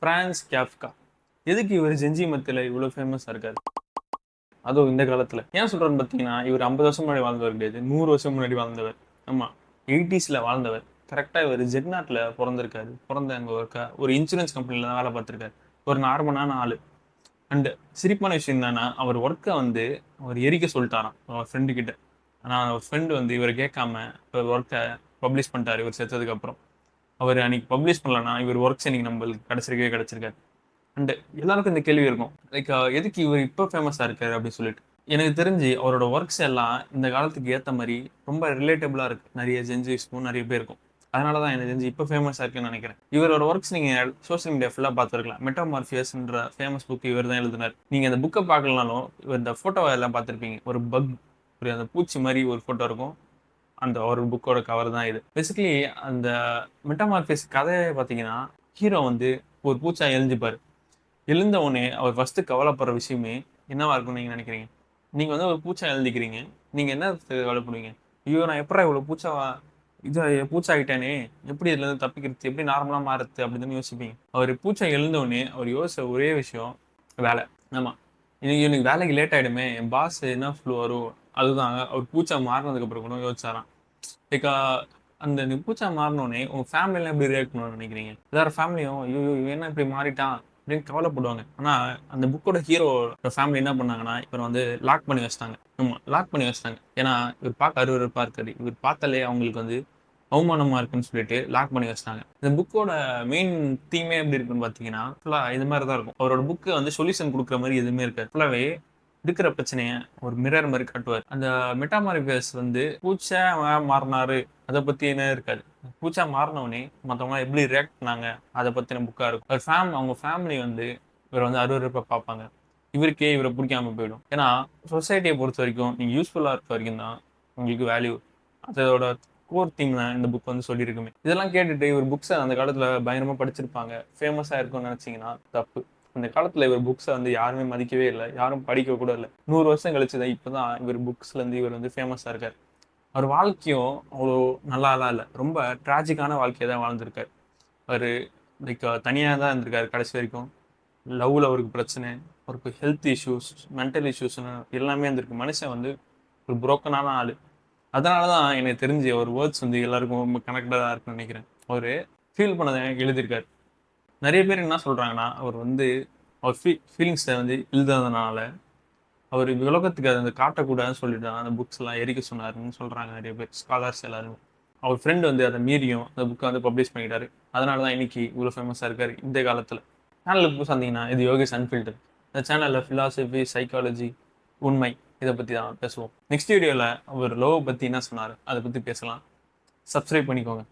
France Kafka. எதுக்கு இவர் Gen Z மத்தியில இவ்வளோ ஃபேமஸா இருக்காரு? அதுவும் இந்த காலத்துல. ஏன் சொல்றேன்னு பார்த்தீங்கன்னா, இவர் 50 வருஷம் முன்னாடி வாழ்ந்தவர் கிடையாது. 100 வருஷம் முன்னாடி வாழ்ந்தவர். ஆமா. 80ஸ்ல வாழ்ந்தவர். கரெக்ட்டா இவரு ஜெர்னாட்ல பொறந்திருக்காரு. பொறந்து அங்க ஒரு இன்சூரன்ஸ் கம்பெனில தான் வேலை பார்த்திருக்காரு. ஒரு நார்மலான ஆளு. அண்ட் சிரிப்பான விஷயம் என்னன்னா, அவர் ஒர்க்க வந்து அவர் எரிக்க சொல்லிட்டாராம். அவர் ஃப்ரெண்டு கிட்ட. ஆனா அவர் ஃப்ரெண்ட் வந்து இவர கேட்காம இவர் ஒர்க்க பப்ளிஷ் பண்ணிட்டாரு. இவர் செத்ததுக்கு அப்புறம். அவர் அன்னைக்கு பப்ளிஷ் பண்ணலன்னா, இவர் ஒர்க்ஸ் இன்னைக்கு நம்மளுக்கு கிடைச்சிருக்காது. அண்ட் எல்லாருக்கும் இந்த கேள்வி இருக்கும். லைக் எதுக்கு இவர் இப்போ ஃபேமஸா இருக்காரு அப்படின்னு சொல்லிட்டு. எனக்கு தெரிஞ்சு அவரோட ஒர்க்ஸ் எல்லாம் இந்த காலத்துக்கு ஏத்த மாரி ரொம்ப ரிலேட்டபிளா இருக்கு. நிறைய ஜென்ஜிஸ்க்கும் நிறைய பேருக்கும். அதனால தான் எனக்கு தெரிஞ்சு இப்போ ஃபேமஸா இருக்குன்னு நினைக்கிறேன். இவரோட ஒர்க்ஸ் நீங்க சோசியல் மீடியா ஃபுல்லா பார்த்துருக்கலாம். மெட்டாமார்பியஸ்ன்ற ஃபேமஸ் புக் இவர் தான் எழுதினார். நீங்க அந்த புக்கை பார்க்கலனாலும் இவர் இந்த ஃபோட்டோவை எல்லாம் பார்த்துருப்பீங்க. ஒரு பக், ஒரு அந்த பூச்சி மாதிரி ஒரு ஃபோட்டோ இருக்கும். அந்த ஒரு புக்கோட கவர் தான் இது. பேசிக்கலி அந்த மெட்டாமார்பியஸ் கதையை பார்த்தீங்கன்னா, ஹீரோ வந்து ஒரு பூச்சா எழுஞ்சிப்பாரு. எழுந்த உடனே அவர் ஃபர்ஸ்ட் கவலைப்படுற விஷயமே என்னவா இருக்கும்னு நீங்க நினைக்கிறீங்க? நீங்க வந்து ஒரு பூச்சா எழுந்திக்கிறீங்க. நீங்க என்ன கவலைப்படுவீங்க? ஐயோ! நான் எப்படிடா இவ்வளவு பூச்சா ஆயிட்டேனே! எப்படி இதுல இருந்து தப்பிக்கிறது? எப்படி நார்மலா மாறுறது? அப்படின்னு யோசிப்பீங்க. அவர் பூச்சா எழுந்த உடனே அவர் யோசிச்ச ஒரே விஷயம் வேலை. ஆமா. இன்னைக்கு எனக்கு வேலைக்கு லேட் ஆயிடுமே. என் பாஸ் என்ன வரும்? அதுதான் அவர் பூச்சா மாறினதுக்கு அப்புறம் கூட யோசிச்சாராம். லைக் அந்த பூச்சா மாறினோடனே உங்க ஃபேமிலிலாம் எப்படி ரியாக்ட் பண்ணணும்னு நினைக்கிறீங்க? எல்லாரும் ஃபேமிலியும் ஐயோ! இவன் என்ன இப்படி மாறிட்டான்? அப்படின்னு கவலைப்படுவாங்க. ஆனா அந்த புக்கோட ஹீரோ ஃபேமிலி என்ன பண்ணாங்கன்னா, இவரை வந்து லாக் பண்ணி வச்சுட்டாங்க. ஆமா, லாக் பண்ணி வச்சுட்டாங்க. ஏன்னா இவர் பார்க்க அருவருப்பா இருக்காரு. இவர் பார்த்தாலே அவங்களுக்கு வந்து அவமானமா இருக்குன்னு சொல்லிட்டு லாக் பண்ணி வச்சுட்டாங்க. இந்த புக்கோட மெயின் தீமே எப்படி இருக்குன்னு பார்த்தீங்கன்னா, ஃபுல்லா இது மாதிரி தான் இருக்கும். அவரோட புக்கு வந்து சொல்யூஷன் குடுக்குற மாதிரி எதுவுமே இருக்காது. ஃபுல்லாவே இருக்கிற பிரச்சனைய ஒரு மிரர் மாதிரி காட்டுவார். அந்த மெட்டாமார்பியஸ் வந்து பூச்சா மாறினாரு அதை பத்தி என்ன இருக்காது. பூச்சா மாறினவனே மற்றவங்க எப்படி ரியாக்ட் பண்ணாங்க அதை பத்தின புக்கா இருக்கும். அவங்க ஃபேமிலி வந்து இவரை வந்து அருவருப்பா பார்ப்பாங்க. இவருக்கே இவரை பிடிக்காம போயிடும். ஏன்னா சொசைட்டியை பொறுத்த வரைக்கும் நீங்க யூஸ்ஃபுல்லா இருக்க வரைக்கும் தான் உங்களுக்கு வேல்யூ. அதோட கோர் தீம் தான் இந்த புக் வந்து சொல்லியிருக்குமே. இதெல்லாம் கேட்டுட்டு இவர் புக்ஸை அந்த காலத்துல பயங்கரமா படிச்சிருப்பாங்க, ஃபேமஸா இருக்கும்னு நினைச்சீங்கன்னா தப்பு. இந்த காலத்துல இவர் புக்ஸை வந்து யாருமே மதிக்கவே இல்லை, யாரும் படிக்க கூட இல்லை. 100 வருஷம் கழிச்சுதான் இப்பதான் இவர் புக்ஸ்ல இருந்து இவர் வந்து ஃபேமஸா இருக்காரு. அவர் வாழ்க்கையும் அவ்வளோ நல்லாலாம் இல்லை, ரொம்ப டிராஜிக்கான வாழ்க்கையை தான் வாழ்ந்திருக்காரு. அவர் லைக் தனியாக தான் இருந்திருக்காரு கடைசி வரைக்கும். லவ்ல அவருக்கு பிரச்சனை, அவருக்கு ஹெல்த் இஷ்யூஸ், மென்டல் இஷ்யூஸ்னு எல்லாமே இருந்திருக்கு. மனுஷன் வந்து ஒரு புரோக்கனான ஆளு. அதனால தான் எனக்கு தெரிஞ்சு அவர் வேர்ட்ஸ் வந்து எல்லாருக்கும் ரொம்ப கனெக்டடாக இருக்குன்னு நினைக்கிறேன். அவர் ஃபீல் பண்ணதை எழுதியிருக்காரு. நிறைய பேர் என்ன சொல்றாங்கன்னா, அவர் வந்து அவர் ஃபீலிங்ஸை வந்து எழுதுனதுனால அவர் உலகத்துக்கு அதை காட்டக்கூடாதுன்னு சொல்லிட்டு அந்த புக்ஸ் எல்லாம் எரிக்க சொன்னாருன்னு சொல்றாங்க நிறைய பேர், ஸ்காலர்ஸ் எல்லாரும். அவர் ஃப்ரெண்ட் வந்து அதை மீறியும் அந்த புக்கை வந்து பப்ளிஷ் பண்ணிட்டாரு. அதனால தான் இன்னைக்கு இவ்வளோ ஃபேமஸாக இருக்காரு இந்த காலத்தில். சேனலுக்கு புதுசாக இருந்தீங்கன்னா இது யோகேஷ் அன்ஃபில்டர். இந்த சேனலில் ஃபிலாசபி, சைக்காலஜி, உண்மை இதை பற்றி தான் பேசுவோம். நெக்ஸ்ட் வீடியோவில் அவர் லவ் பற்றி என்ன சொன்னார் அதை பற்றி பேசலாம். சப்ஸ்கிரைப் பண்ணிக்கோங்க.